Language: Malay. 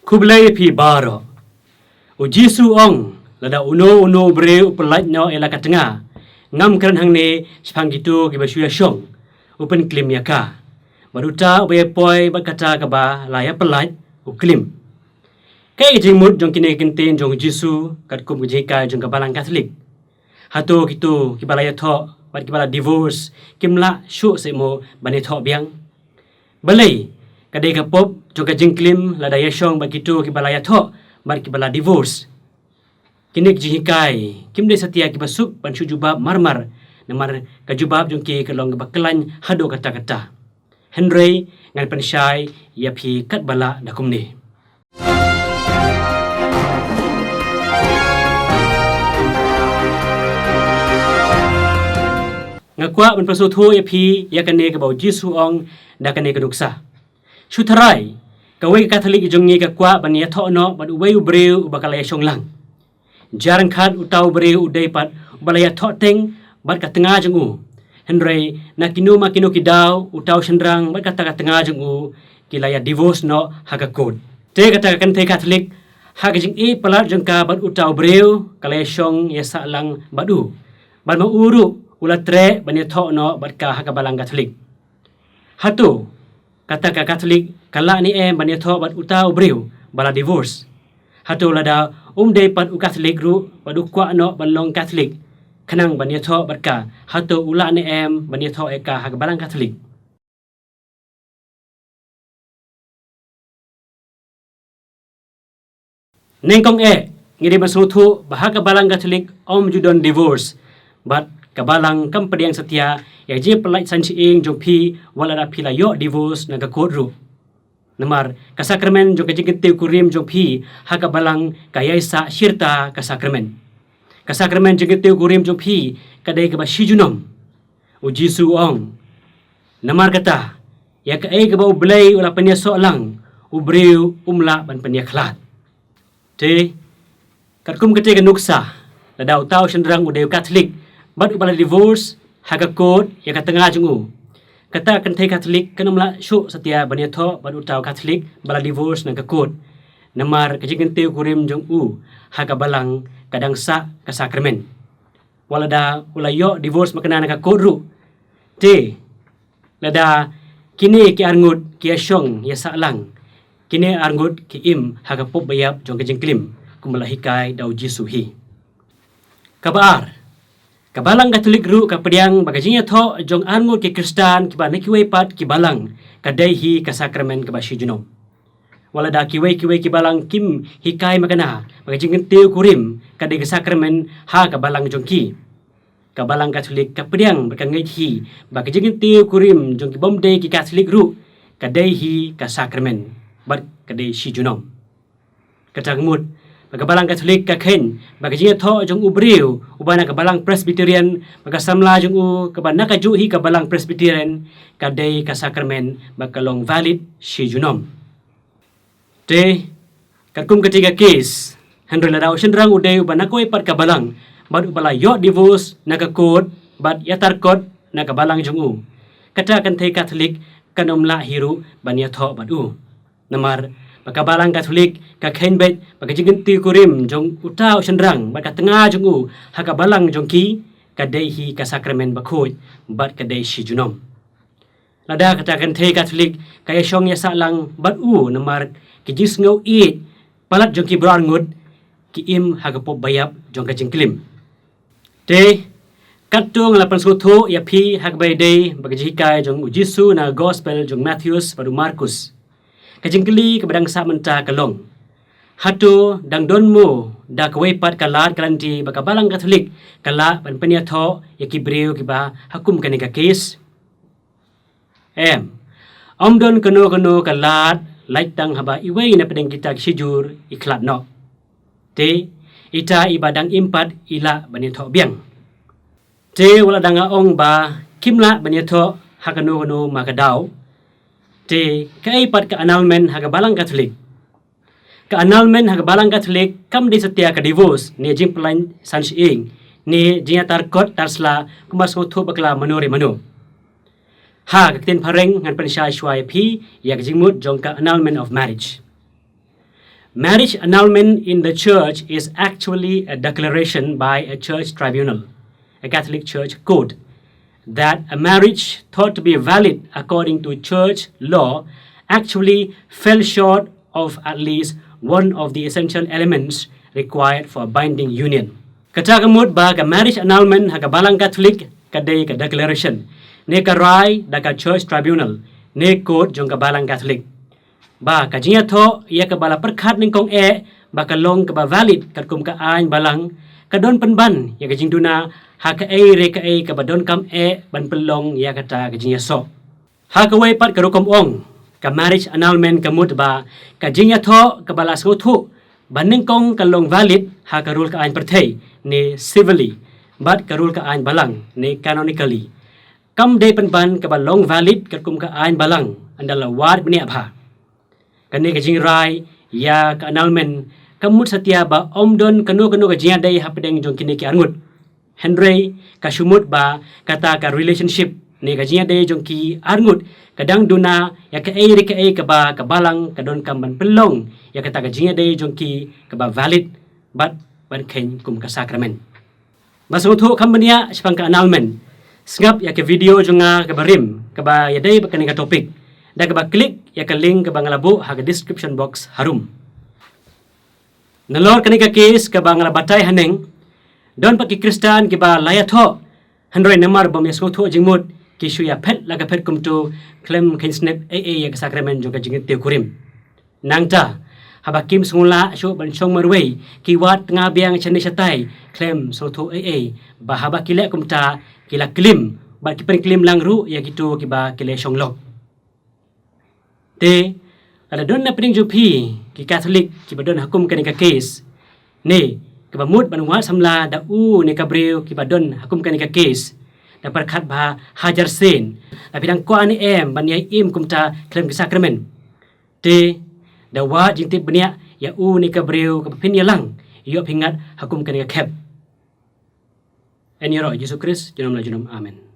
Kublai pi baro. Ujisu ong lada uno bre upelaj no ela katengah. Ngam keren hang ne sepang gitu kiba suya syong. Upen klim yaka. Baruta ube poi berkata kaba laya pelaj uklim. Kai jingmut jong kine kenten jong Jisu kat kum jeka jong kabalang Katolik. Hato gitu kibalaya tho bat kibala divorce kimla syuk semo bane tho biang. Balai kadai kapop jong ka jingklim lada yashong bat gitu kibalaya tho bat kibala divorce. Kini jihikai kim de setia kibasuk ban jubab marmar namar kajubab jong ki kelong bakelan hado kata-kata. Henry ngan pensyai ya pi kat bala dakum ni. Ngakwa ban pasuthu ya pi ya kane ka bau Jisu ong da kane ka duksa. Sutharai kawai Katolik jongi ka kwa ban ya tho no ban uwei ubreu bakalaya syong lang. Jarang khat utau breu udai pat balaya tho teng bat ka tengah jong u. Henry na kinu makinu kidau utau sendrang bat kata ka tengah jong u kilaya divorce no hakakot. Te kata kan te Katolik hak jing e palat jong ka bat utau breu kalaya syong ya sa lang badu. Ban mauru ula tre bani tho no bat ka hakabalang Katolik. Hatu kata ka Katolik kala ni bani tho bat utau breu bala divorce. Hatu lada day pat u Katolik ru badu kwa no balong Katolik. Kenang bani tho bat ka hatu ula ni bani tho ka hakabalang Katolik. Nengkong ngiri masuthu bahaka balang Katolik judon divorce bat kabalang kampadiang setia ya je pelai sanci ing jong pi walada pila yo divorce na ka kodru namar ka sakramen jong ka jingte kurim jong pi haka balang kayaisa syirta ka sakramen jingte kurim jong pi kadai ka ba shijunom u Jisu ong namar kata ya ka ka ba ublai ula panya solang ubreu umla ban panya khlat te katkum kate ka nuksa ladau tau sendrang udeu Katolik bat ubala divorce hakakot ya katengah jungu kata kan thai Katolik kanamla syuk setia bani tho bat utau Katolik bala divorce nang kakot namar kajingente kurim jong u hakabalang kadang sa ka sakramen walada ulayo divorce makana nang kakot ru te lada kini ki arngut ki asyong ya salang kini arngut ki im hakapop bayap jong kajingklim kumala hikai dau Jisu hi kabar kabalang Katolik ru kapadiang bagajinya tho jong angut ke Kristan kiba nakiwei pat kibalang kadai hi ka sakramen ka basyijunom. Walada kiwei kibalang kim hikai makana bagajing teu kurim kadai ka sakramen ha kabalang jong ki. Kabalang Katolik kapadiang bakangai hi bagajing teu kurim jong kibomdei ki Katolik ru kadai hi ka sakramen bat kadai syijunom. Katangmut bagabalang Katolik kakhen bagajinya tho jong ubreu ubana kabalang Presbyterian bagasamla jong u kabana kajuhi kabalang Presbyterian kadai ka sakramen bakalong valid syijunom. Te katkum ketiga kes handro ladau sendrang udai ubana koi pat kabalang bat ubala yo divorce nakakot bat yatarkot na kabalang jong u kata kan thai Katolik kanomla hiru bania tho bat u namar bakabalang Katolik kakhen bet bagajingenti kurim jong utau sendrang bat katengah jong u hakabalang jong ki kadai hi ka sakramen bakhoi bat kadai syijunom. Lada katakan thai Katolik kaya syong ya salang bat u namar kijis ngau it palat jong ki brangut ki im hakapop bayap jong kajingklim. Te katung lapan suthu ya pi hakbai dei bagajikai jong Jisu na gospel jong Matthews padu Markus. Kajingkeli kabadang sa mentah kalong. Hatu dang donmu da kawaipat kalat kalanti bakabalang Katolik kala ban panyatho ya kibreu kiba hakum kanika kes. Don kano kalat laitang haba iwei na pedang kita kisijur iklat no. Te ita ibadang impat ila banitho biang. Te wala danga ong ba kimla banitho hakano makadaw. Te kaipat ka annulment hagabalang Katolik. Ka annulment hagabalang Katolik kam di setia ka divorce ni jing pelan sansiing ni jinga tarkot tarsla kumas ngotho bakla manore mano. Ha kaktin pareng ngan pensyai syai pi yak jingmut jong ka annulment of marriage. Marriage annulment in the church is actually a declaration by a church tribunal, a Catholic church court, that a marriage thought to be valid according to church law actually fell short of at least one of the essential elements required for a binding union. Katagamut ba ka marriage annulment ha ka balang Catholic kadai ka declaration ne ka rai da ka church tribunal ne court jong ka balang Catholic. Ba ka jinya tho ia ka bala perkhat ning kong ba ka long ka ba valid kat kum ka ain balang ka don penban ya ka jingduna ha ka re ka ba don kam ban pelong ya kata ka jinya so. Ha ka wai pat ka rokom ong ka marriage annulment ka mut ba ka jinya tho ka bala suthu baning kong ka long valid ha ka rule ka ain perthei ne civilly but ka rule ka ain balang ne canonically. Kam day penban ka ba long valid kat kum ka ain balang andala wad bni abha. Kani ka jing rai ya ka annulment kamut satia ba omdon kanu ka jinya day hapdeng jong kini ki angut. Henry ka shumut ba kata ka relationship ni ka jinya day jong ki angut kadang duna ya ka ka ba ka balang ka don kam ban pelong ya kata ka jinya day jong ki ka ba valid but ban ken kum ka sakrament. Masuthu kambania sipang ka annulment. Sngap ya ke video jonga ka barim ka ba ya day ba kani ka topik. Da ka ba klik ya ka link ka ba ngalabu ha ka description box harum. Nalor kani ka case ka ba ngalabatay haneng don pa ki Kristan ki ba layatho handroy namar bam ya suthu jingmut ki shuya phet la ka phet kum tu klem kin snap ya ka sakrament jo ka jingit te kurim. Nangta habakim sungula syo ban chong marway ki wat nga biang chani satay klem suthu ba haba kile kum ta kila klim ba ki pen klim lang ru ya gitu ki ba kile shonglok. Te ada don na pening jupi ki Catholic ki badon hukum kani ka case ne ki bamut banwa samla da ni ka breu ki badon hukum kani ka case da perkhat ba hajar sen da bidang ko ani ban yai kum ta klem ki sakrament te da wa jintip benia ya ni ka breu ka pin yalang yo pingat hukum kani ka kep en yoro Yesus Kristus junam la junam amen.